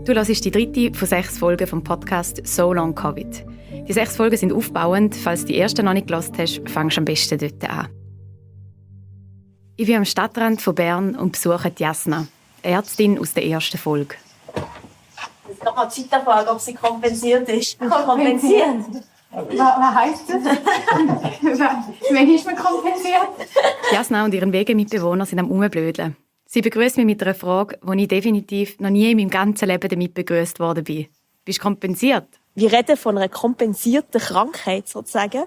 Du hörst die 3. von 6 Folgen vom Podcast «So Long Covid». Die 6 Folgen sind aufbauend. Falls du die erste noch nicht gehört hast, fangst du am besten dort an. Ich bin am Stadtrand von Bern und besuche Jasna, Ärztin aus der ersten Folge. Es gab mal die Zeitfrage, ob sie kompensiert ist. Kompensiert? Was heisst das? Wann ist man kompensiert? Jasna und ihren Wegemitbewohner sind am Rumblödeln. Sie begrüßt mich mit einer Frage, die ich definitiv noch nie in meinem ganzen Leben damit begrüßt worden bin. Bist du kompensiert? Wir reden von einer kompensierten Krankheit sozusagen,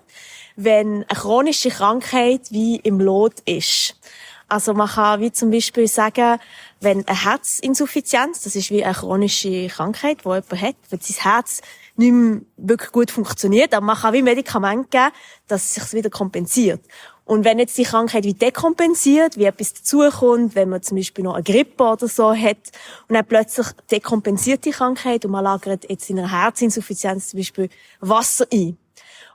wenn eine chronische Krankheit wie im Lot ist. Also man kann wie zum Beispiel sagen, wenn eine Herzinsuffizienz, das ist wie eine chronische Krankheit, die jemand hat, wenn sein Herz nicht mehr wirklich gut funktioniert, aber man kann wie Medikamente geben, dass es sich wieder kompensiert. Und wenn jetzt die Krankheit wie dekompensiert, wie etwas dazukommt, wenn man zum Beispiel noch eine Grippe oder so hat, und dann plötzlich dekompensiert die Krankheit und man lagert jetzt in einer Herzinsuffizienz zum Beispiel Wasser ein.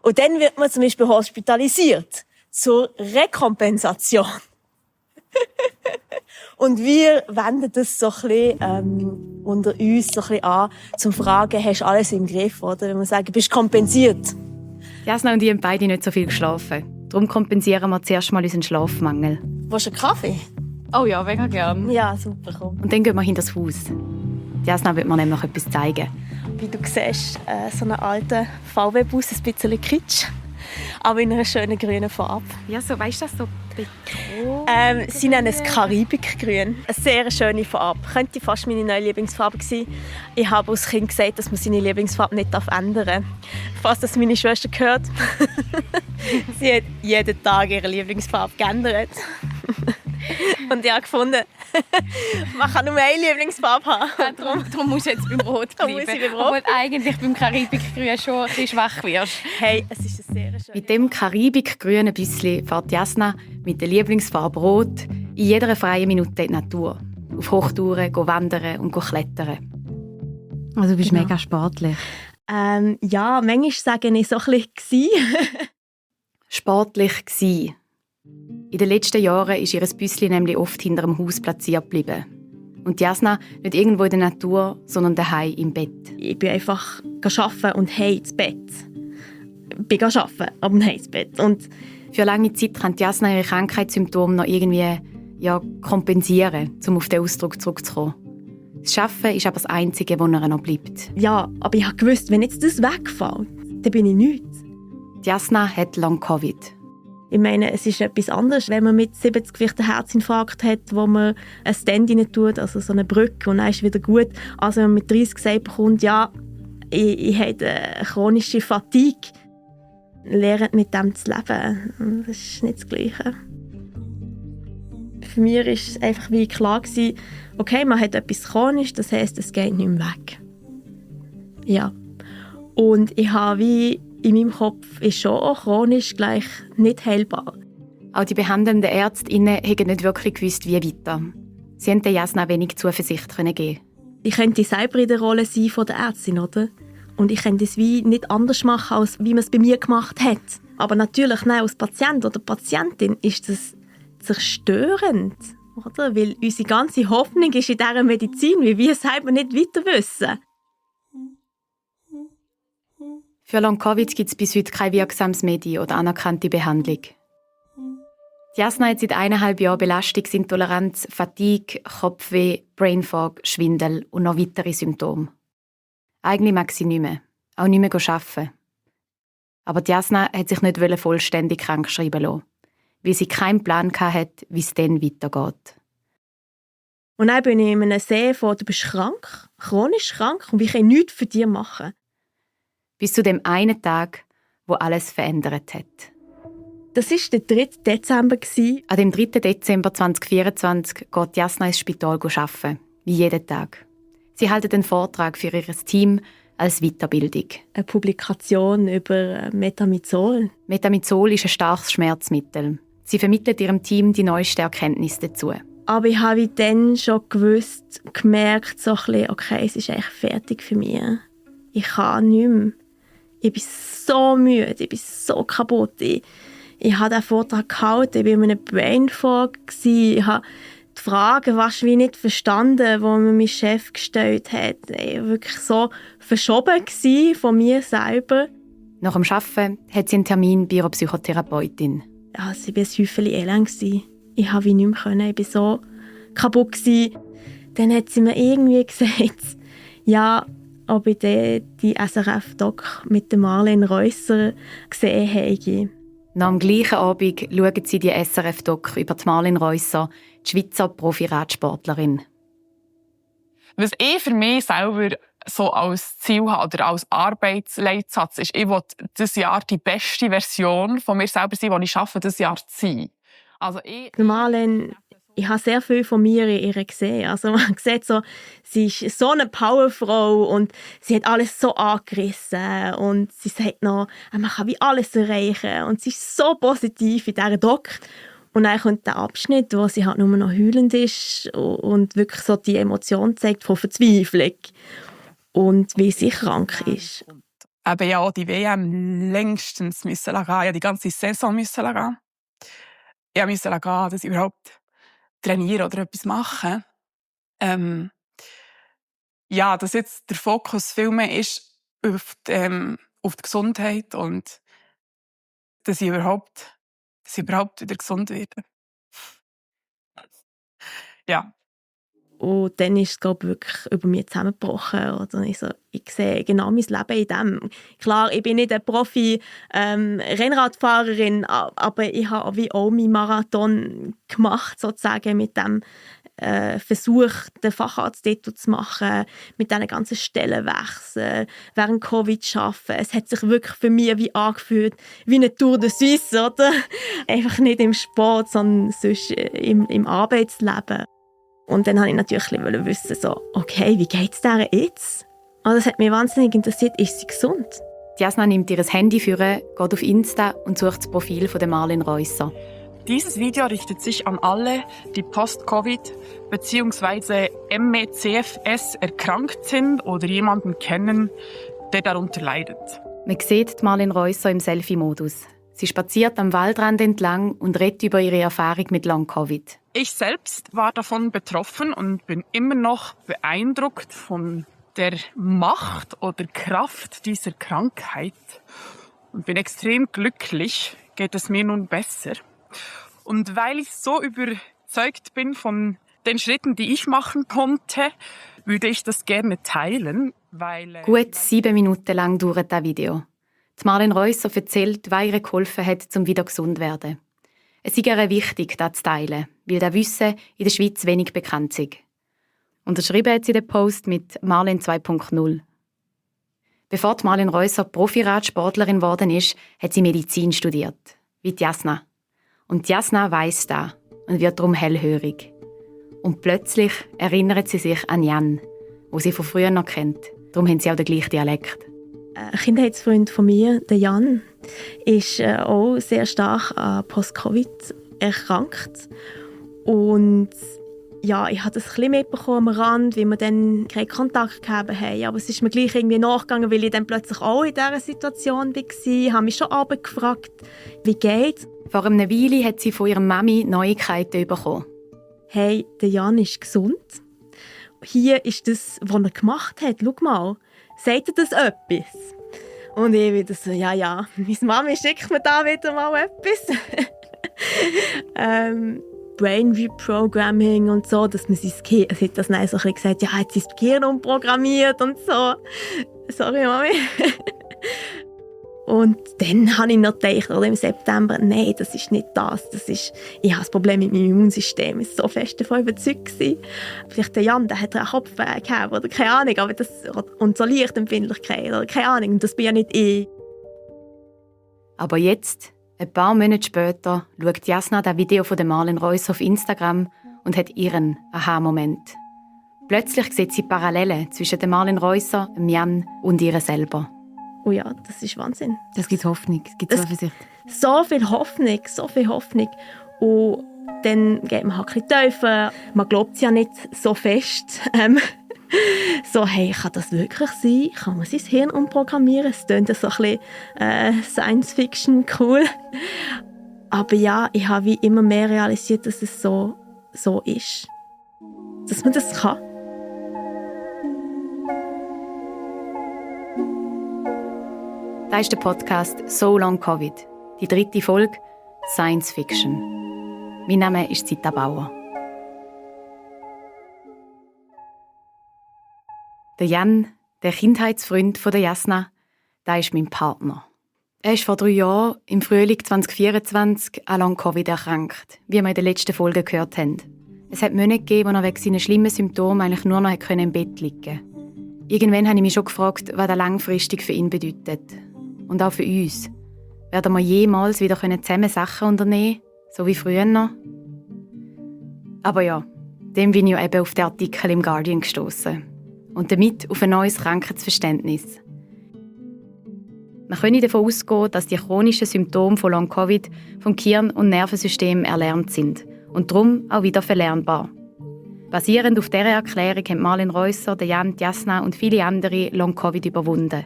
Und dann wird man zum Beispiel hospitalisiert zur Rekompensation. Und wir wenden das so ein bisschen unter uns so ein bisschen an, zum Fragen, hast du alles im Griff, oder? Wenn wir sagen, bist du kompensiert? Jasna und ich haben beide nicht so viel geschlafen. Darum kompensieren wir zuerst mal unseren Schlafmangel. Willst du einen Kaffee? Oh ja, mega gern. Ja, super, komm. Und dann gehen wir hinter das Haus. Jasna wird mir nämlich etwas zeigen. Wie du siehst, so einen alten VW-Bus, ein bisschen kitsch, aber in einer schönen grünen Farbe. Ja, so, weißt du das so? Sie nennen es Karibikgrün. Eine sehr schöne Farbe. Könnte fast meine neue Lieblingsfarbe sein. Ich habe als Kind gesagt, dass man seine Lieblingsfarbe nicht ändern darf. Falls das meine Schwester gehört. Sie hat jeden Tag ihre Lieblingsfarbe geändert. Und ich habe gefunden, man kann nur eine Lieblingsfarbe haben. Darum musst du jetzt beim Rot bleiben. Obwohl du eigentlich beim Karibikgrün schon ein bisschen schwach wirst. Hey, es ist eine sehr schöne. Mit dem karibikgrünen Büssli fährt Jasna mit der Lieblingsfarbe Rot in jeder freien Minute in die Natur. Auf Hochtouren, wandern und klettern. Also du bist mega sportlich. Ja, manchmal sage ich so ein bisschen Sportlich gsi. In den letzten Jahren ist ihr Büssli nämlich oft hinter dem Haus platziert geblieben. Und Jasna nicht irgendwo in der Natur, sondern daheim im Bett. Ich bin einfach arbeiten und heim ins Bett. Ich bin arbeiten, aber heim ins Bett. Und für lange Zeit kann Jasna ihre Krankheitssymptome noch irgendwie kompensieren, um auf den Ausdruck zurückzukommen. Das Arbeiten ist aber das Einzige, was ihr noch bleibt. Ja, aber ich habe gewusst, wenn jetzt das wegfällt, dann bin ich nichts. Jasna hat Long Covid. Ich meine, es ist etwas anderes, wenn man mit 70 vielleicht einen Herzinfarkt hat, wo man ein Stand rein tut, also so eine Brücke, und dann ist es wieder gut. Also wenn man mit 30 gesagt bekommt, ja, ich habe eine chronische Fatigue, lernt mit dem zu leben. Das ist nicht das Gleiche. Für mich war es einfach wie klar, okay, man hat etwas chronisch, das heisst, es geht nicht mehr weg. Ja. Und ich habe wie in meinem Kopf ist schon auch chronisch gleich nicht heilbar. Auch die behandelnden Ärztinnen haben nicht wirklich gewusst, wie weiter. Sie konnten Jasna wenig Zuversicht geben. Ich könnte selber in der Rolle sein von der Ärztin, oder? Und ich könnte es wie nicht anders machen, als wie man es bei mir gemacht hat. Aber natürlich, nein, als Patient oder Patientin ist das zerstörend, oder? Weil unsere ganze Hoffnung ist in dieser Medizin, wie wir selber nicht weiter wissen. Für Long Covid gibt es bis heute kein wirksames Medi oder anerkannte Behandlung. Jasna hat seit 1,5 Jahren Belastungsintoleranz, Fatigue, Kopfweh, Brain Fog, Schwindel und noch weitere Symptome. Eigentlich mag sie nicht mehr, auch nicht mehr arbeiten. Aber Jasna hat sich nicht vollständig krank schreiben lassen, weil sie keinen Plan hatte, wie es dann weitergeht. Und dann bin ich in einem See von, du bist krank, chronisch krank, und ich kann nichts für dich machen. Bis zu dem einen Tag, wo alles verändert hat. Das war der 3. Dezember. An dem 3. Dezember 2024 geht Jasna ins Spital arbeiten, wie jeden Tag. Sie hält einen Vortrag für ihr Team als Weiterbildung. Eine Publikation über Metamizol. Metamizol ist ein starkes Schmerzmittel. Sie vermittelt ihrem Team die neuesten Erkenntnisse dazu. Aber ich habe dann schon gemerkt, so ein bisschen, okay, es ist eigentlich fertig für mich. Ich kann nicht mehr. Ich bin so müde, ich bin so kaputt. Ich habe diesen Vortrag gehalten, ich war in einem Brain Fog. Ich habe die Fragen fast wie nicht verstanden, die mir mein Chef gestellt hat. Wirklich so verschoben gewesen von mir selber. Nach dem Arbeiten hat sie einen Termin bei ihrer Psychotherapeutin. Ja, ich war ein Häufchen elend. Ich konnte wie nicht mehr. Ich war so kaputt. Dann hat sie mir irgendwie gesagt, ja, ob ich die SRF-Doc mit Marlene Reusser gesehen habe. Nach dem gleichen Abend schauen sie die SRF-Doc über die Marlene Reusser, die Schweizer Profi-Radsportlerin. Was ich für mich selber so als Ziel habe oder als Arbeitsleitsatz ist, ich will dieses Jahr die beste Version von mir selber sein, die ich schaffe, dieses Jahr zu sein. Also Marlene, ich habe sehr viel von mir in ihr gesehen. Also man sieht so, sie ist so eine Powerfrau und sie hat alles so angerissen und sie sagt noch, man kann wie alles erreichen und sie ist so positiv in dieser Doc. Und dann kommt der Abschnitt, wo sie halt nur noch heulend ist und wirklich so die Emotion zeigt von Verzweiflung und wie sie krank ist. Eben ja auch die WM längstens müssen gehen. Ich musste die ganze Saison gehen. Ich musste gehen, dass ich überhaupt trainieren oder etwas machen. Ja, dass jetzt der Fokus viel mehr ist auf die Gesundheit und dass ich überhaupt wieder gesund werde. Ja. Und dann ist es, glaube ich, wirklich über mich zusammengebrochen. Oder ich sehe genau mein Leben in dem. Klar, ich bin nicht eine Profi-Rennradfahrerin, aber ich habe wie auch meinen Marathon gemacht, sozusagen, mit dem Versuch, den Facharzttitel zu machen, mit diesen ganzen Stellenwechseln, während Covid zu arbeiten. Es hat sich wirklich für mich wie angefühlt, wie eine Tour de Suisse, oder? Einfach nicht im Sport, sondern sonst im Arbeitsleben. Und dann wollte ich natürlich wissen, so, okay, wie geht es der jetzt? Also das hat mich wahnsinnig interessiert, ist sie gesund? Jasna nimmt ihr Handy vor, geht auf Insta und sucht das Profil von Marlene Reusser. Dieses Video richtet sich an alle, die Post-Covid bzw. ME/CFS erkrankt sind oder jemanden kennen, der darunter leidet. Man sieht Marlene Reusser im Selfie-Modus. Sie spaziert am Waldrand entlang und redet über ihre Erfahrung mit Long-Covid. Ich selbst war davon betroffen und bin immer noch beeindruckt von der Macht oder Kraft dieser Krankheit. Und bin extrem glücklich, geht es mir nun besser. Und weil ich so überzeugt bin von den Schritten, die ich machen konnte, würde ich das gerne teilen. Gut 7 Minuten lang dauert das Video. Die Marlene Reusser erzählt, was ihr geholfen hat, um wieder gesund zu werden. Es ist ihr wichtig, das zu teilen, weil das Wissen in der Schweiz wenig bekannt ist. Unterschrieben hat sie den Post mit Marlene 2.0. Bevor die Marlene Reusser Profi-Radsportlerin geworden ist, hat sie Medizin studiert, wie die Jasna. Und die Jasna weiss das und wird darum hellhörig. Und plötzlich erinnert sie sich an Jan, den sie von früher noch kennt. Darum haben sie auch den gleichen Dialekt. Ein Kindheitsfreund von mir, der Jan, ist auch sehr stark an Post-Covid erkrankt. Und ja, ich habe das ein bisschen mitbekommen am Rand, wie wir dann keinen Kontakt gehabt haben. Aber es ist mir gleich irgendwie nachgegangen, weil ich dann plötzlich auch in dieser Situation war. Ich habe mich schon gefragt, wie geht's? Vor einer Weile hat sie von ihrer Mami Neuigkeiten bekommen. Hey, der Jan ist gesund. Hier ist das, was er gemacht hat. Schau mal, sagt er das etwas? Und ich wieder so, ja, meine Mami schickt mir da wieder mal etwas. Brain Reprogramming und so, dass man sein Gehirn, sie hat das dann so ein bisschen gesagt, ja, jetzt ist das Gehirn umprogrammiert und so. Sorry, Mami. Und dann habe ich noch gedacht, oder im September, nein, das ist nicht das. Ich habe das Problem mit meinem Immunsystem. Ich war so fest davon überzeugt. Vielleicht der Jan, der hat einen Kopfweh gehabt oder keine Ahnung. Aber und so Lichtempfindlichkeit oder keine Ahnung. Das bin ja nicht ich. Aber jetzt, ein paar Monate später, schaut Jasna das Video von Marlene Reusser auf Instagram und hat ihren Aha-Moment. Plötzlich sieht sie Parallelen zwischen Marlene Reusser, Jan und ihr selber. Oh ja, das ist Wahnsinn. Das gibt Hoffnung, es gibt Zuversicht. So viel Hoffnung. Und dann geht man halt ein bisschen tiefer. Man glaubt es ja nicht so fest. So, hey, kann das wirklich sein? Kann man sein Hirn umprogrammieren? Es klingt so ein bisschen Science-Fiction cool. Aber ja, ich habe wie immer mehr realisiert, dass es so so ist. Dass man das kann. Das ist der Podcast «So Long Covid», die 3. Folge «Science Fiction». Mein Name ist Zita Bauer. Der Jan, der Kindheitsfreund von der Jasna, der ist mein Partner. Er ist vor 3 Jahren, im Frühling 2024, an Long Covid erkrankt, wie wir in der letzten Folge gehört haben. Es hat Monate gegeben, wo er wegen seiner schlimmen Symptome eigentlich nur noch im Bett liegen konnte. Irgendwann habe ich mich schon gefragt, was das langfristig für ihn bedeutet. Und auch für uns. Werden wir jemals wieder zusammen Sachen unternehmen, so wie früher noch? Aber ja, dem bin ich ja eben auf den Artikel im Guardian gestoßen. Und damit auf ein neues Krankheitsverständnis. Man könnte davon ausgehen, dass die chronischen Symptome von Long Covid vom Gehirn- und Nervensystem erlernt sind und darum auch wieder verlernbar. Basierend auf dieser Erklärung haben Marlene Reusser, Jan, Jasna und viele andere Long Covid überwunden.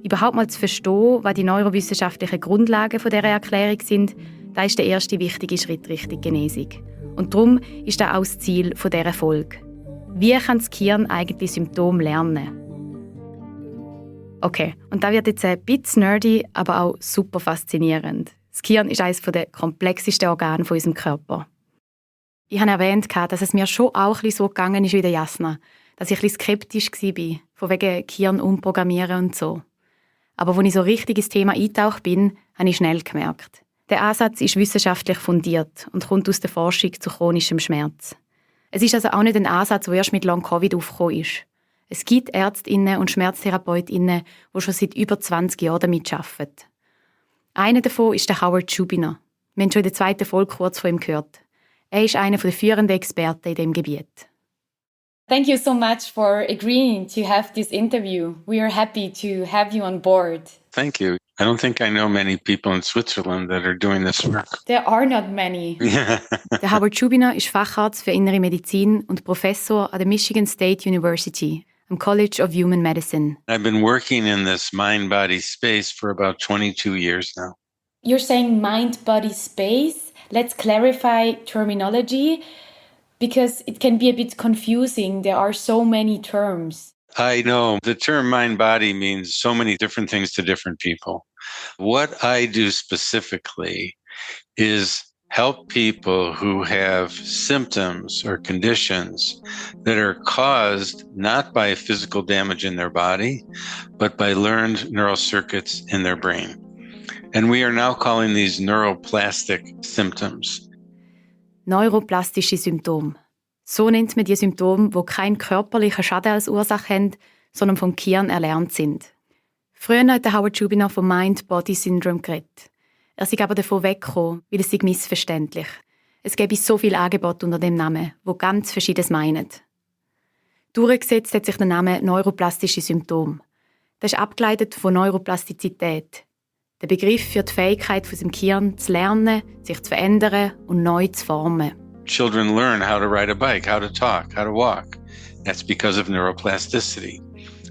Überhaupt mal zu verstehen, was die neurowissenschaftlichen Grundlagen dieser Erklärung sind, das ist der erste wichtige Schritt Richtung Genesung. Und darum ist das auch das Ziel dieser Folge. Wie kann das Gehirn eigentlich Symptome lernen? Okay, und das wird jetzt ein bisschen nerdy, aber auch super faszinierend. Das Gehirn ist eines der komplexesten Organe unseres Körpers. Ich habe erwähnt, dass es mir schon auch ein bisschen so gegangen ist wie der Jasna, dass ich ein bisschen skeptisch war, von wegen Gehirn umprogrammieren und so. Aber als ich so richtig ins Thema eingetaucht bin, habe ich schnell gemerkt. Der Ansatz ist wissenschaftlich fundiert und kommt aus der Forschung zu chronischem Schmerz. Es ist also auch nicht ein Ansatz, der erst mit Long-Covid aufgekommen ist. Es gibt Ärztinnen und Schmerztherapeutinnen, die schon seit über 20 Jahren damit arbeiten. Einer davon ist der Howard Schubiner. Wir haben schon in der 2. Folge kurz von ihm gehört. Er ist einer der führenden Experten in diesem Gebiet. Thank you so much for agreeing to have this interview. We are happy to have you on board. Thank you. I don't think I know many people in Switzerland that are doing this work. There are not many. Der Howard Schubiner ist Facharzt für Innere Medizin und Professor an der Michigan State University, am College of Human Medicine. I've been working in this mind-body space for about 22 years now. You're saying mind-body space. Let's clarify terminology, because it can be a bit confusing. There are so many terms. I know the term mind-body means so many different things to different people. What I do specifically is help people who have symptoms or conditions that are caused not by physical damage in their body, but by learned neural circuits in their brain. And we are now calling these neuroplastic symptoms. Neuroplastische Symptome. So nennt man die Symptome, die keinen körperlichen Schaden als Ursache haben, sondern vom Gehirn erlernt sind. Früher hat Howard Schubiner vom Mind-Body-Syndrom geredet. Er sei aber davon weggekommen, weil es sei missverständlich. Es gäbe so viele Angebote unter dem Namen, die ganz Verschiedenes meinen. Durchgesetzt hat sich der Name neuroplastische Symptome. Das ist abgeleitet von Neuroplastizität. Der Begriff für die Fähigkeit von unserem Gehirn zu lernen, sich zu verändern und neu zu formen. Children learn how to ride a bike, how to talk, how to walk. That's because of neuroplasticity.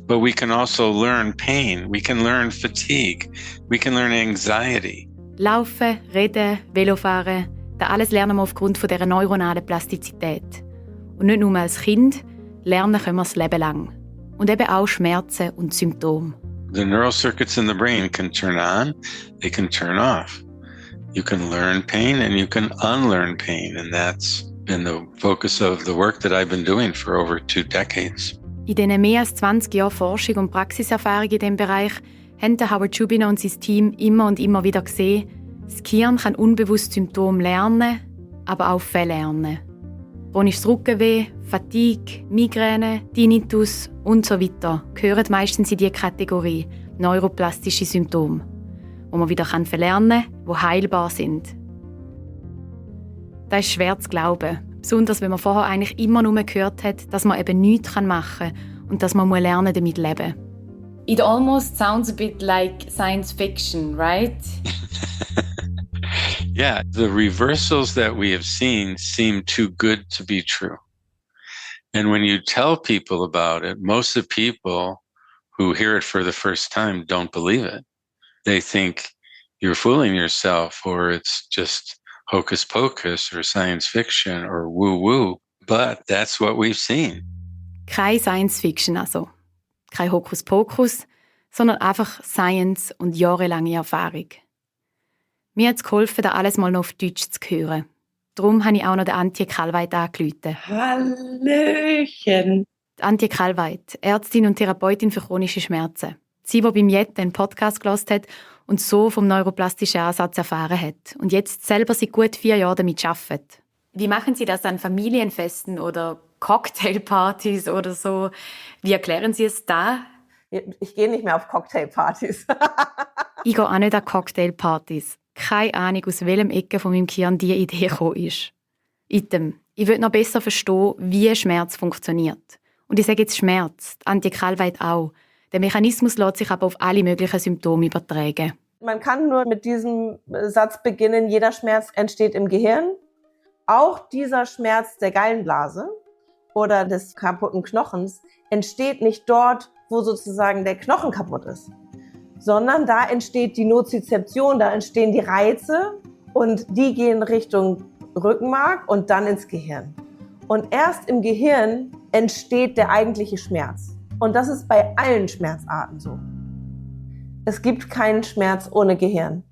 But we can also learn pain. We can learn fatigue. We can learn anxiety. Laufen, reden, Velofahren, das alles lernen wir aufgrund von dieser neuronalen Plastizität. Und nicht nur als Kind, lernen können wir das Leben lang. Und eben auch Schmerzen und Symptome. The neural circuits in the brain can turn on, they can turn off. You can learn pain and you can unlearn pain, and that's been the focus of the work that I've been doing for over 2 decades. In diesen mehr als 20 Jahren Forschung und Praxiserfahrung in diesem Bereich haben Howard Schubiner und sein Team immer und immer wieder gesehen, das Gehirn kann unbewusst Symptome lernen, aber auch verlernen. Chronisches Rückenweh, Fatigue, Migräne, Tinnitus und so weiter gehören meistens in diese Kategorie neuroplastische Symptome, die man wieder verlernen kann, die heilbar sind. Das ist schwer zu glauben, besonders wenn man vorher eigentlich immer nur gehört hat, dass man eben nichts machen kann und dass man lernen damit leben muss. It almost sounds a bit like science fiction, right? Yeah, the reversals that we have seen seem too good to be true. And when you tell people about it, most of the people who hear it for the first time don't believe it. They think you're fooling yourself or it's just hocus pocus or science fiction or woo-woo, but that's what we've seen. Keine Science Fiction also. Kein Hokuspokus, sondern einfach Science und jahrelange Erfahrung. Mir hat es geholfen, das alles mal noch auf Deutsch zu hören. Darum habe ich auch noch den Antje Kallweit angerufen. Hallöchen! Die Antje Kallweit, Ärztin und Therapeutin für chronische Schmerzen. Sie, die beim Jet den Podcast gehört hat und so vom neuroplastischen Ansatz erfahren hat und jetzt selber seit gut 4 Jahren damit arbeitet. Wie machen Sie das an Familienfesten oder Cocktailpartys oder so? Wie erklären Sie es da? Ich gehe nicht mehr auf Cocktailpartys. Ich gehe auch nicht an Cocktailpartys. Keine Ahnung, aus welchem Ecke von meinem Gehirn diese Idee gekommen ist. Item. Ich will noch besser verstehen, wie Schmerz funktioniert. Und ich sage jetzt Schmerz, die Antje Kallweit auch. Der Mechanismus lässt sich aber auf alle möglichen Symptome übertragen. Man kann nur mit diesem Satz beginnen, jeder Schmerz entsteht im Gehirn. Auch dieser Schmerz der Gallenblase oder des kaputten Knochens entsteht nicht dort, wo sozusagen der Knochen kaputt ist, sondern da entsteht die Nozizeption, da entstehen die Reize und die gehen Richtung Rückenmark und dann ins Gehirn. Und erst im Gehirn entsteht der eigentliche Schmerz. Und das ist bei allen Schmerzarten so. Es gibt keinen Schmerz ohne Gehirn.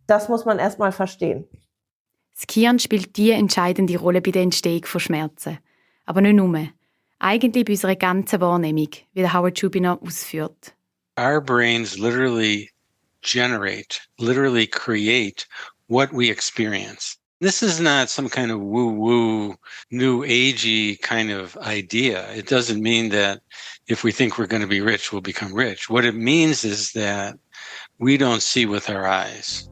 Das muss man erst mal verstehen. Das Gehirn spielt die entscheidende Rolle bei der Entstehung von Schmerzen. Aber nicht nur. Eigentlich bei unserer ganzen Wahrnehmung, wie der Howard Schubiner ausführt. Our brains literally create what we experience. This is not some kind of woo-woo, new agey kind of idea. It doesn't mean that if we think we're going to be rich, we'll become rich. What it means is that we don't see with our eyes.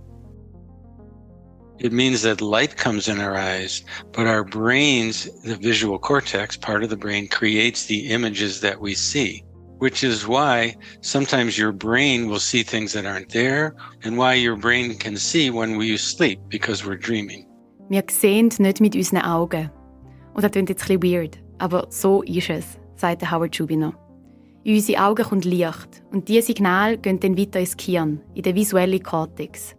It means that light comes in our eyes, but our brains, the visual cortex, part of the brain, creates the images that we see, which is why sometimes your brain will see things that aren't there and why your brain can see when we sleep, because we're dreaming. Wir sehen nicht mit unseren Augen. Und das klingt jetzt ein bisschen weird, aber so ist es, sagt Howard Schubiner. In unsere Augen kommt Licht und diese Signale gehen dann weiter ins Gehirn, in den visuellen Kortex.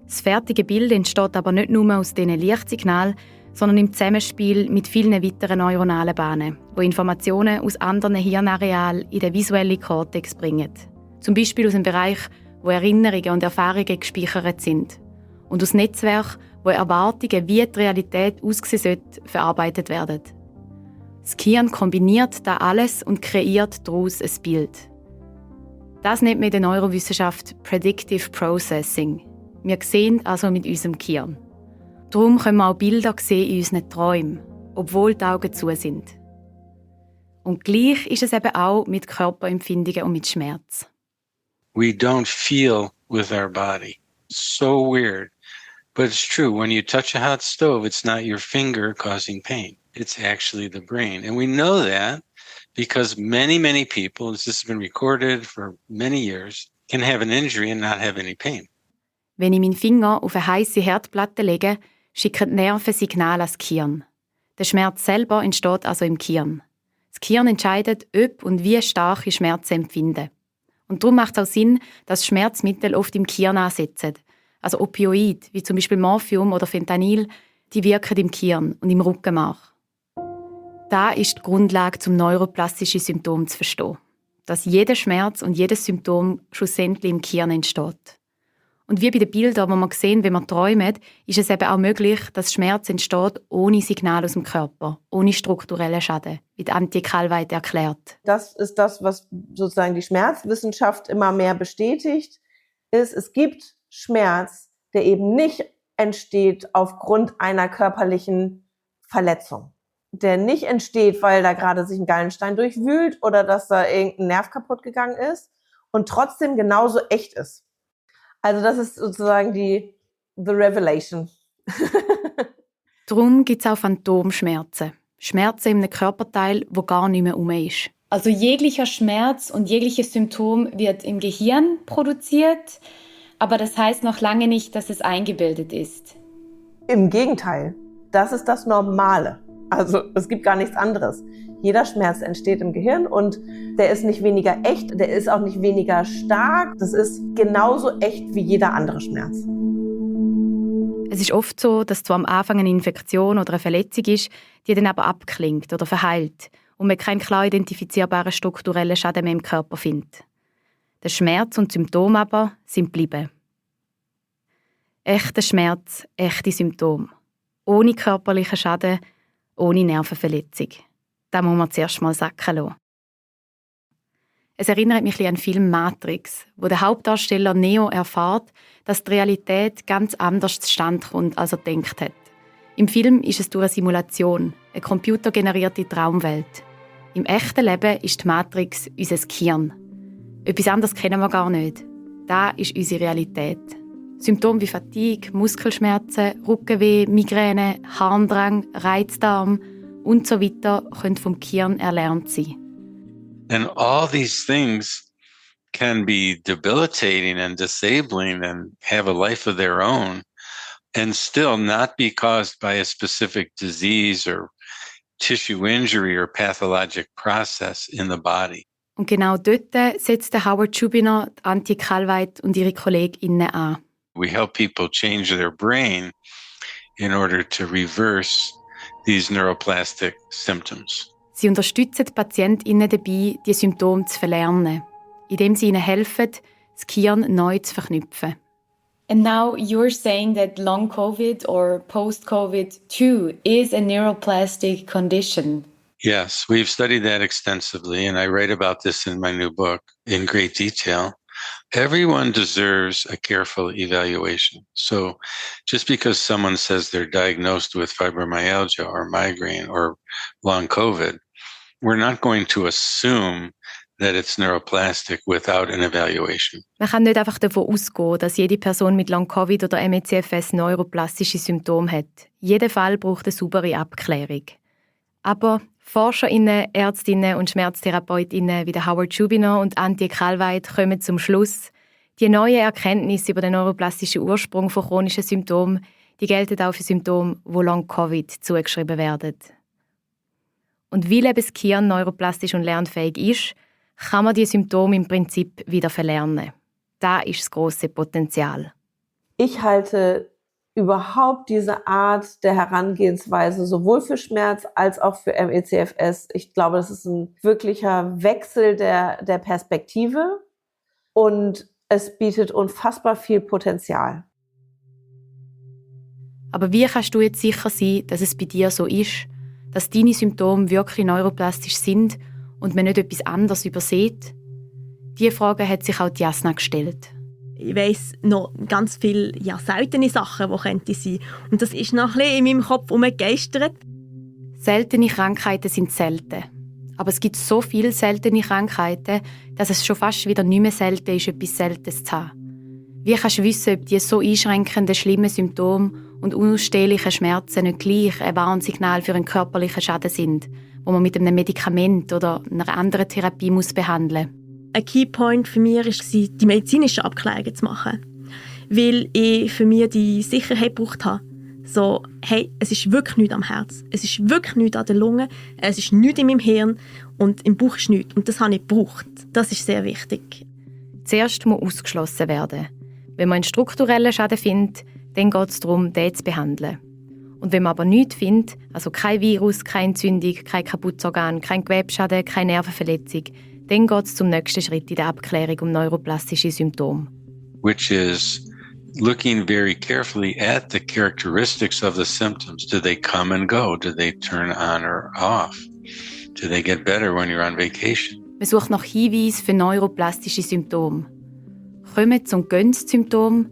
Das fertige Bild entsteht aber nicht nur aus diesen Lichtsignalen, sondern im Zusammenspiel mit vielen weiteren neuronalen Bahnen, die Informationen aus anderen Hirnarealen in den visuellen Kortex bringen. Zum Beispiel aus dem Bereich, wo Erinnerungen und Erfahrungen gespeichert sind. Und aus Netzwerken, wo Erwartungen, wie die Realität aussehen sollte, verarbeitet werden. Das Gehirn kombiniert das alles und kreiert daraus ein Bild. Das nennt man in der Neurowissenschaft Predictive Processing. Wir sehen also mit unserem Gehirn. Darum können wir auch Bilder sehen in unseren Träumen, obwohl die Augen zu sind. Und gleich ist es eben auch mit Körperempfindungen und mit Schmerz. We don't feel with our body. So weird. But it's true. When you touch a hot stove, it's not your finger causing pain. It's actually the brain. And we know that because many, many people, this has been recorded for many years, can have an injury and not have any pain. Wenn ich meinen Finger auf eine heisse Herdplatte lege, schicken die Nerven Signale ans Gehirn. Der Schmerz selber entsteht also im Gehirn. Das Gehirn entscheidet, ob und wie stark ich Schmerzen empfinde. Und darum macht es auch Sinn, dass Schmerzmittel oft im Gehirn ansetzen. Also Opioide, wie zum Beispiel Morphium oder Fentanyl, die wirken im Gehirn und im Rückenmark. Da ist die Grundlage, um neuroplastische Symptome zu verstehen. Dass jeder Schmerz und jedes Symptom schlussendlich im Gehirn entsteht. Und wie bei den Bildern, die wir sehen, wenn wir träumen, ist es eben auch möglich, dass Schmerz entsteht ohne Signal aus dem Körper, ohne strukturellen Schaden, wie die Antje Kallweit erklärt. Das ist das, was sozusagen die Schmerzwissenschaft immer mehr bestätigt, ist, es gibt Schmerz, der eben nicht entsteht aufgrund einer körperlichen Verletzung. Der nicht entsteht, weil da gerade sich ein Gallenstein durchwühlt oder dass da irgendein Nerv kaputt gegangen ist und trotzdem genauso echt ist. Also das ist sozusagen the revelation. Darum gibt es auch Phantomschmerzen. Schmerzen in einem Körperteil, wo gar nicht mehr rum ist. Also jeglicher Schmerz und jegliches Symptom wird im Gehirn produziert, aber das heißt noch lange nicht, dass es eingebildet ist. Im Gegenteil, das ist das Normale. Also es gibt gar nichts anderes. Jeder Schmerz entsteht im Gehirn und der ist nicht weniger echt, der ist auch nicht weniger stark. Das ist genauso echt wie jeder andere Schmerz. Es ist oft so, dass zwar am Anfang eine Infektion oder eine Verletzung ist, die dann aber abklingt oder verheilt und man keinen klar identifizierbaren strukturellen Schaden mehr im Körper findet. Der Schmerz und die Symptome aber sind geblieben. Echter Schmerz, echte Symptome. Ohne körperlichen Schaden, ohne Nervenverletzung. Das muss man zuerst mal sacken lassen. Es erinnert mich an den Film «Matrix», wo der Hauptdarsteller Neo erfährt, dass die Realität ganz anders zustande kommt, als er gedacht hat. Im Film ist es durch eine Simulation, eine computergenerierte Traumwelt. Im echten Leben ist die Matrix unser Gehirn. Etwas anderes kennen wir gar nicht. Das ist unsere Realität. Symptome wie Fatigue, Muskelschmerzen, Rückenweh, Migräne, Harndrang, Reizdarm und so weiter können vom Gehirn erlernt sein. And all these things can be debilitating and disabling and have a life of their own and still not be caused by a specific disease or tissue injury or pathologic process in the body. Und genau dort setzt Howard Schubiner, Antje Kalweit und ihre KollegInnen an. We help people change their brain in order to reverse these neuroplastic symptoms. Sie unterstützen die PatientInnen dabei, die Symptome zu verlernen, indem sie ihnen helfen, das Gehirn neu zu verknüpfen. And now you're saying that long COVID or post-COVID too is a neuroplastic condition. Yes, we've studied that extensively, and I write about this in my new book in great detail. Everyone deserves a careful evaluation. So just because someone says they're diagnosed with fibromyalgia or migraine or long COVID, we're not going to assume that it's neuroplastic without an evaluation. Man kann nicht einfach davon ausgehen, dass jede Person mit Long-Covid oder ME/CFS neuroplastische Symptome hat. Jeder Fall braucht eine saubere Abklärung. Aber ForscherInnen, Ärztinnen und SchmerztherapeutInnen wie Howard Schubiner und Antje Kalweit kommen zum Schluss, die neuen Erkenntnisse über den neuroplastischen Ursprung von chronischen Symptomen, die gelten auch für Symptome, die Long-Covid zugeschrieben werden. Und weil eben das Gehirn neuroplastisch und lernfähig ist, kann man die Symptome im Prinzip wieder verlernen. Da ist das grosse Potenzial. Ich halte überhaupt diese Art der Herangehensweise sowohl für Schmerz als auch für ME/CFS. Ich glaube, das ist ein wirklicher Wechsel der Perspektive und es bietet unfassbar viel Potenzial. Aber wie kannst du jetzt sicher sein, dass es bei dir so ist, dass deine Symptome wirklich neuroplastisch sind und man nicht etwas anderes übersieht? Diese Frage hat sich auch Jasna gestellt. Ich weiss noch ganz viele seltene Sachen, die könnte sein. Und das ist noch ein bisschen in meinem Kopf herumgegeistert. Seltene Krankheiten sind selten. Aber es gibt so viele seltene Krankheiten, dass es schon fast wieder nicht mehr selten ist, etwas Seltenes zu haben. Wie kannst du wissen, ob die so einschränkenden, schlimmen Symptome und unausstehlichen Schmerzen nicht gleich ein Warnsignal für einen körperlichen Schaden sind, wo man mit einem Medikament oder einer anderen Therapie behandeln muss? Ein Keypoint für mich war, die medizinischen Abklärungen zu machen. Weil ich für mich die Sicherheit gebraucht habe. So, hey, es ist wirklich nichts am Herz. Es ist wirklich nichts an der Lunge. Es ist nichts in meinem Hirn. Und im Bauch ist nichts. Und das habe ich gebraucht. Das ist sehr wichtig. Zuerst muss ausgeschlossen werden. Wenn man einen strukturellen Schaden findet, dann geht es darum, den zu behandeln. Und wenn man aber nichts findet, also kein Virus, keine Entzündung, kein kaputtes Organ, kein Gewebsschaden, keine Nervenverletzung, dann geht es zum nächsten Schritt in der Abklärung um neuroplastische Symptome. Which is looking very carefully at the characteristics of the symptoms. Do they come and go? Do they turn on or off? Do they get better when you're on vacation? Man sucht nach Hinweisen für neuroplastische Symptome. Kommen und gehen die Symptome?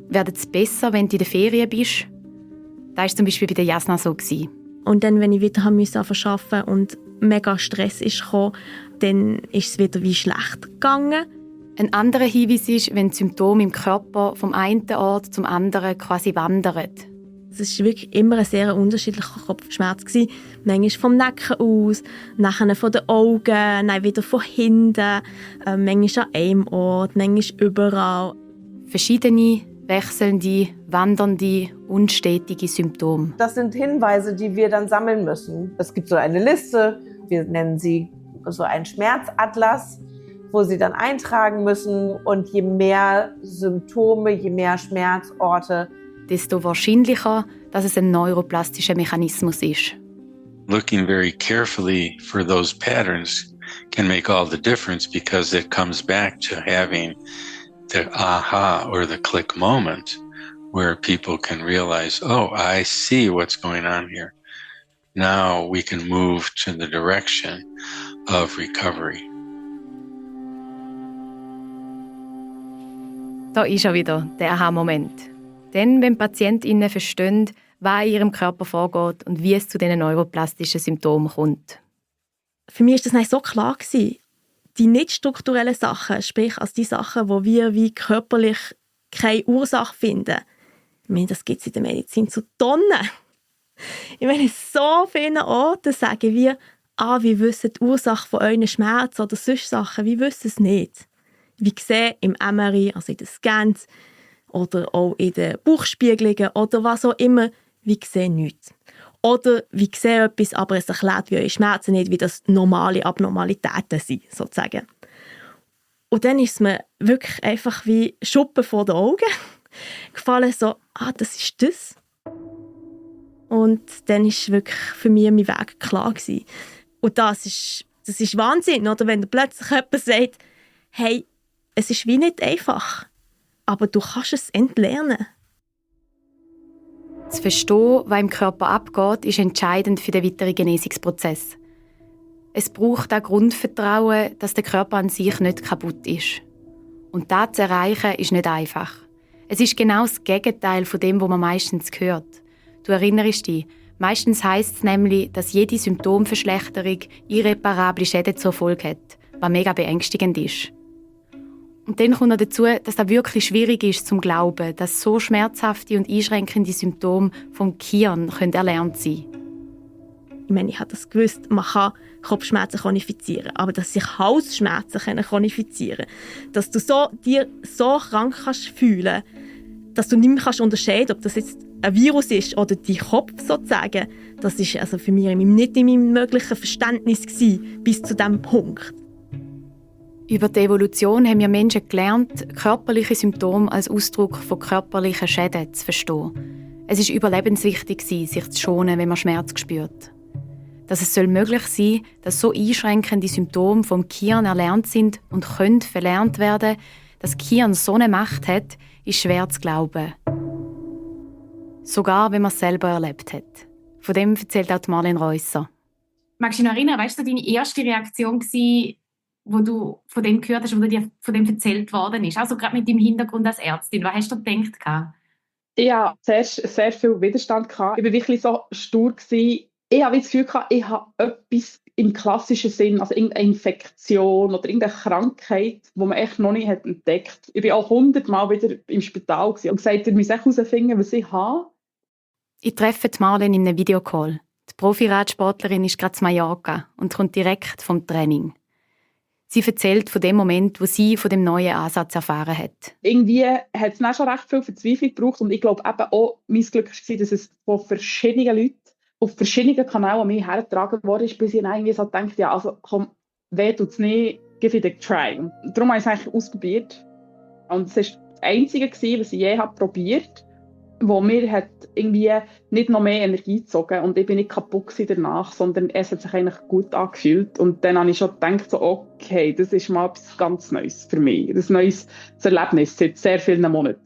Werden es besser, wenn du in der Ferien bist? Das war zum Beispiel bei der Jasna so. Und dann, wenn ich wieder arbeiten musste und mega Stress kam, dann ist es wieder wie schlecht gegangen. Ein anderer Hinweis ist, wenn die Symptome im Körper vom einen Ort zum anderen quasi wandern. Es war wirklich immer ein sehr unterschiedlicher Kopfschmerz. Manchmal vom Nacken aus, nachher von den Augen, dann wieder von hinten, manchmal an einem Ort, manchmal überall. Verschiedene, wechselnde, wandernde, unstetige Symptome. Das sind Hinweise, die wir dann sammeln müssen. Es gibt so eine Liste, wir nennen sie so einen Schmerzatlas, wo sie dann eintragen müssen. Und je mehr Symptome, je mehr Schmerzorte desto wahrscheinlicher, dass es ein neuroplastischer Mechanismus ist. Looking very carefully for those patterns can make all the difference because it comes back to having the aha or the click moment where people can realize, oh, I see what's going on here. Now we can move to the direction of recovery. Da ist er wieder, der Aha-Moment. Denn wenn PatientInnen verstehen, was in ihrem Körper vorgeht und wie es zu diesen neuroplastischen Symptomen kommt. Für mich war das nicht so klar gewesen. Die nicht strukturellen Sachen, sprich also die Sachen, wo wir wie körperlich keine Ursache finden. Ich meine, das gibt es in der Medizin zu Tonnen. Ich meine, so vielen Orten sagen wir, wir wissen die Ursache von euren Schmerzen oder solche Sachen, wir wissen es nicht. Wie gesehen im MRI, also in den Scans oder auch in den Bauchspiegelungen oder was auch immer, wie gesehen nichts. Oder wie gesehen etwas, aber es erklärt wie eure Schmerzen nicht, wie das normale Abnormalitäten sind, sozusagen. Und dann ist es mir wirklich einfach wie Schuppen vor den Augen gefallen, so, das ist das. Und dann ist wirklich für mich mein Weg klar gewesen. Und das ist Wahnsinn, oder? Wenn plötzlich jemand sagt, hey, es ist wie nicht einfach, aber du kannst es entlernen. Zu verstehen, was im Körper abgeht, ist entscheidend für den weiteren Genesungsprozess. Es braucht auch Grundvertrauen, dass der Körper an sich nicht kaputt ist. Und das zu erreichen, ist nicht einfach. Es ist genau das Gegenteil von dem, was man meistens hört. Du erinnerst dich, meistens heisst es nämlich, dass jede Symptomverschlechterung irreparable Schäden zur Folge hat, was mega beängstigend ist. Und dann kommt noch dazu, dass das wirklich schwierig ist zum Glauben, dass so schmerzhafte und einschränkende Symptome vom Gehirn erlernt sein können. Ich meine, ich habe das gewusst, man kann Kopfschmerzen chronifizieren, aber dass sich Halsschmerzen chronifizieren können, dass du dir so krank kannst fühlen, dass du nicht mehr unterscheiden kannst, ob das jetzt ein Virus ist oder dein Kopf sozusagen, das ist also für mich nicht in meinem möglichen Verständnis gewesen, bis zu diesem Punkt. Über die Evolution haben wir Menschen gelernt, körperliche Symptome als Ausdruck von körperlichen Schäden zu verstehen. Es ist überlebenswichtig, sich zu schonen, wenn man Schmerz spürt. Dass es möglich sein soll, dass so einschränkende Symptome vom Gehirn erlernt sind und können verlernt werden, dass das Gehirn so eine Macht hat, ist schwer zu glauben. Sogar, wenn man es selber erlebt hat. Von dem erzählt auch Marlene Reusser. Magst du dich noch erinnern, weißt du, deine erste Reaktion war, wo du von dem gehört hast, wo dir von dem erzählt worden ist? Also gerade mit deinem Hintergrund als Ärztin. Was hast du gedacht? Ich hatte zuerst sehr viel Widerstand. Ich war wirklich so stur. Ich habe das Gefühl, ich habe etwas im klassischen Sinn, also irgendeine Infektion oder irgendeine Krankheit, die man echt noch nicht entdeckt hat. Ich war auch 100-mal wieder im Spital und gesagt, ich muss herausfinden, was ich habe. Ich treffe Marlene in einem Videocall. Die Profi-Radsportlerin ist gerade in Mallorca und kommt direkt vom Training. Sie erzählt von dem Moment, wo sie von dem neuen Ansatz erfahren hat. Irgendwie hat es dann schon recht viel Verzweiflung gebraucht und ich glaube eben auch, mein Glück war, dass es von verschiedenen Leuten auf verschiedenen Kanälen an mich hergetragen worden ist, bis ich dann irgendwie so dachte, ja, also komm, weh tut's nicht, give it a try. Und darum habe ich es eigentlich ausprobiert. Und es war das Einzige, was ich je probiert habe, wo mir hat irgendwie nicht noch mehr Energie gezogen und ich bin nicht kaputt danach, sondern es hat sich eigentlich gut angefühlt. Und dann habe ich schon gedacht, so, okay, das ist mal etwas ganz Neues für mich. Das neues Erlebnis seit sehr vielen Monaten.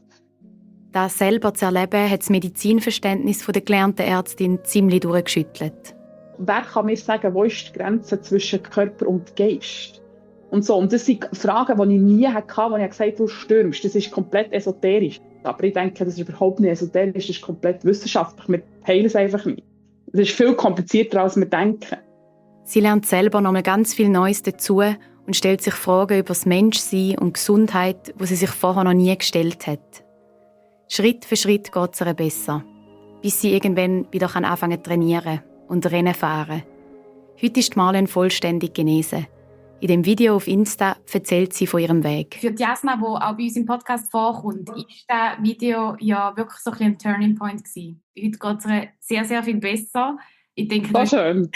Das selber zu erleben, hat das Medizinverständnis der gelernten Ärztin ziemlich durchgeschüttelt. Wer kann mir sagen, wo ist die Grenze zwischen Körper und Geist? Und so. Und das sind Fragen, die ich nie hatte, wo ich gesagt habe, du stürmst. Das ist komplett esoterisch. Aber ich denke, das ist überhaupt nicht esoterisch, das ist komplett wissenschaftlich. Wir heilen es einfach nicht. Es ist viel komplizierter, als wir denken. Sie lernt selber noch mal ganz viel Neues dazu und stellt sich Fragen über das Menschsein und Gesundheit, die sie sich vorher noch nie gestellt hat. Schritt für Schritt geht es ihr besser, bis sie irgendwann wieder anfangen zu trainieren und Rennen fahren. Heute ist Marlene vollständig genesen. In dem Video auf Insta erzählt sie von ihrem Weg. Für Jasna, die auch bei uns im Podcast vorkommt, ist das Video ja wirklich so ein Turning Point gewesen. Heute geht es ihr sehr, sehr viel besser. Ich denke, so schön.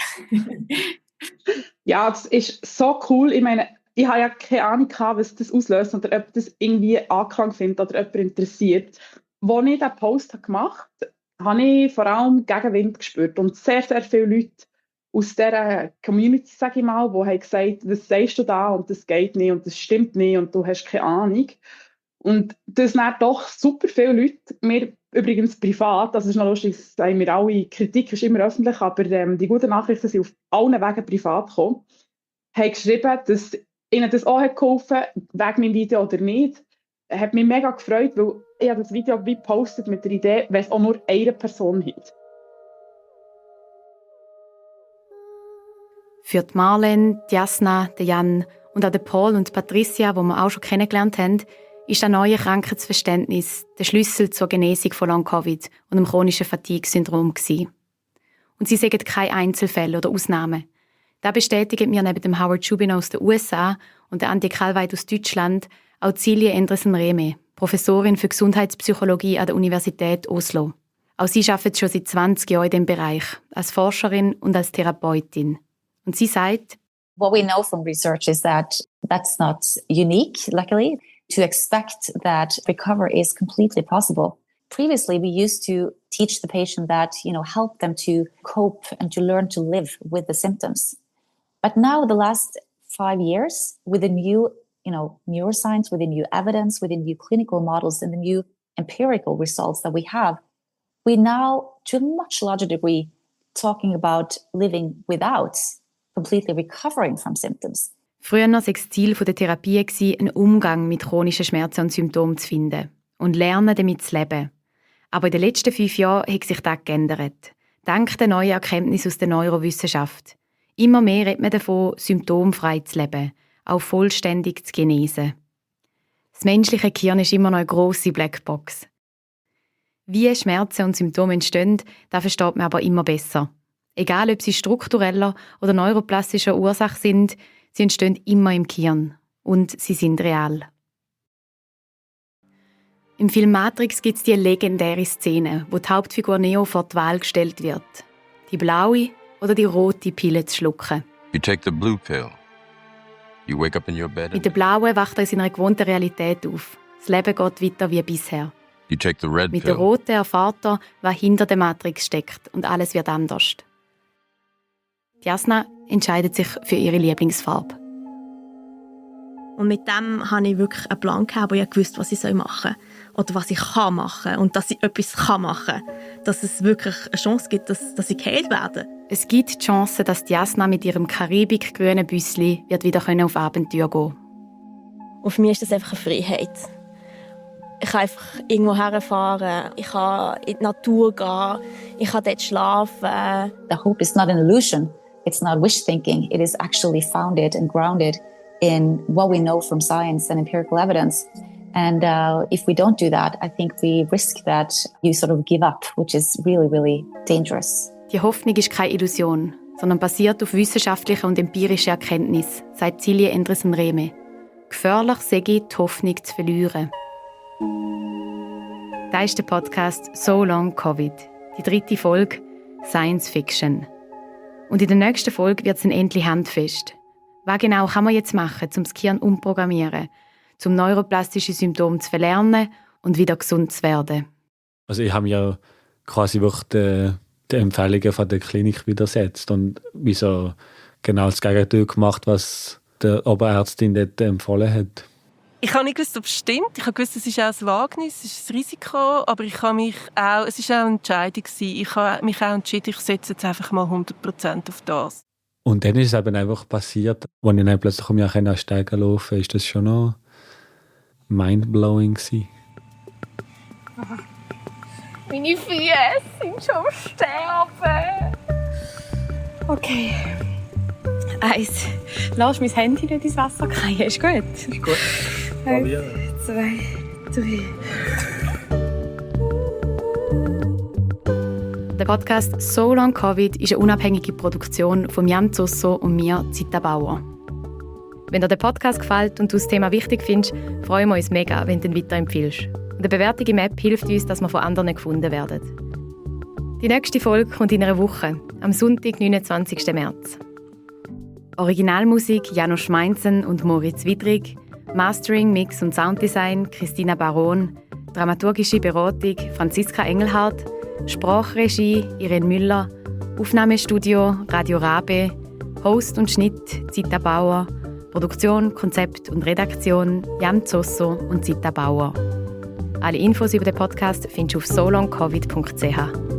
Ja, das ist so cool. Ich meine, ich habe ja keine Ahnung, was das auslöst oder ob das irgendwie Anklang findet oder jemand interessiert. Als ich diesen Post gemacht habe, habe ich vor allem Gegenwind gespürt. Und sehr, sehr viele Leute aus dieser Community, sage ich mal, die haben gesagt, was sagst du da und das geht nicht und das stimmt nicht und du hast keine Ahnung. Und das sind doch super viele Leute, mir übrigens privat, das ist noch lustig, sagen wir alle, Kritik ist immer öffentlich, aber die guten Nachrichten sind auf allen Wegen privat gekommen, haben geschrieben, dass ihnen das auch hat geholfen, wegen meinem Video oder nicht. Hat mich mega gefreut, weil ich habe das Video wie gepostet mit der Idee, wenn es auch nur eine Person hat. Für die Marlene, die Jasna, den Jan und auch den Paul und Patricia, die wir auch schon kennengelernt haben, ist das neue Krankheitsverständnis der Schlüssel zur Genesung von Long-Covid und dem chronischen Fatigue-Syndrom gewesen. Und sie sagen keine Einzelfälle oder Ausnahmen. Das bestätigen mir neben dem Howard Schubin aus den USA und der Andi Kalweit aus Deutschland auch Silje Endresen-Rehme, Professorin für Gesundheitspsychologie an der Universität Oslo. Auch sie arbeitet schon seit 20 Jahren in diesem Bereich, als Forscherin und als Therapeutin. Und sie sagt, what we know from research is that that's not unique, luckily, to expect that recovery is completely possible. Previously, we used to teach the patient that, help them to cope and to learn to live with the symptoms. But now, the last 5 years, with the new, neuroscience, with the new evidence, with the new clinical models and the new empirical results that we have, we now, to a much larger degree, talking about living without, completely recovering from symptoms. Früher war das Ziel der Therapie, einen Umgang mit chronischen Schmerzen und Symptomen zu finden und lernen, damit zu leben. Aber in den letzten 5 Jahren hat sich das geändert. Dank der neuen Erkenntnisse aus der Neurowissenschaft. Immer mehr redet man davon, symptomfrei zu leben, auch vollständig zu genesen. Das menschliche Gehirn ist immer noch eine grosse Blackbox. Wie Schmerzen und Symptome entstehen, das versteht man aber immer besser. Egal, ob sie struktureller oder neuroplastischer Ursache sind, sie entstehen immer im Gehirn. Und sie sind real. Im Film Matrix gibt es die legendäre Szene, wo die Hauptfigur Neo vor die Wahl gestellt wird. Die blaue oder die rote Pille zu schlucken. You take the blue pill. You wake up in your bed. Mit der blauen wacht er in seiner gewohnten Realität auf. Das Leben geht weiter wie bisher. You take the red Mit pill. der roten erfährt er, was hinter der Matrix steckt und alles wird anders. Jasna entscheidet sich für ihre Lieblingsfarbe. Und mit dem habe ich wirklich einen Plan gehabt, wo ich wusste, was ich machen soll. Oder was ich machen kann. Und dass ich etwas machen kann. Dass es wirklich eine Chance gibt, dass ich geheilt werde. Es gibt die Chance, dass Jasna mit ihrem karibikgrünen Büssli wieder auf Abenteuer gehen kann. Und für mich ist das einfach eine Freiheit. Ich kann einfach irgendwo herfahren, ich kann in die Natur gehen, ich kann dort schlafen. The hope is not an illusion. It's not wish thinking. It is actually founded and grounded in what we know from science and empirical evidence. And if we don't do that, I think we risk that you sort of give up, which is really, really dangerous. Die Hoffnung ist keine Illusion, sondern basiert auf wissenschaftlichen und empirischen Erkenntnissen, sagt Silje Endresen-Rehme. Gefährlich sei die Hoffnung zu verlieren. Das ist der Podcast «So Long Covid», die 3. Folge «Science Fiction». Und in der nächsten Folge wird es dann endlich handfest. Was genau kann man jetzt machen, um das Gehirn umprogrammieren, um neuroplastische Symptome zu verlernen und wieder gesund zu werden? Also ich habe mir ja quasi wirklich den Empfehlungen von der Klinik widersetzt und wie so genau das Gegenteil gemacht, was die Oberärztin dort empfohlen hat. Ich habe nicht gewusst, ob es stimmt. Ich habe gewusst, es ist auch ein Wagnis, es ist ein Risiko, aber es war auch eine Entscheidung. Ich habe mich auch entschieden, ich setze jetzt einfach mal 100% auf das. Und dann ist es eben einfach passiert, als ich dann plötzlich um mich an Steigen laufen konnte, ist das schon noch mindblowing gewesen. Meine Füße sind schon am Sterben. Okay. 1. Lass mein Handy nicht ins Wasser fallen. Ist gut? Ist gut. 1, 2, 3. Der Podcast «So Long Covid» ist eine unabhängige Produktion von Jan Zusso und mir, Zita Bauer. Wenn dir der Podcast gefällt und du das Thema wichtig findest, freuen wir uns mega, wenn du ihn weiterempfiehlst. Und eine Bewertung im App hilft uns, dass wir von anderen gefunden werden. Die nächste Folge kommt in einer Woche, am Sonntag, 29. März. Originalmusik Janusz Meinzen und Moritz Widrig, Mastering, Mix und Sounddesign Christina Baron, dramaturgische Beratung Franziska Engelhardt, Sprachregie Irene Müller, Aufnahmestudio Radio Rabe, Host und Schnitt Zita Bauer, Produktion, Konzept und Redaktion Jan Zosso und Zita Bauer. Alle Infos über den Podcast findest du auf solongcovid.ch.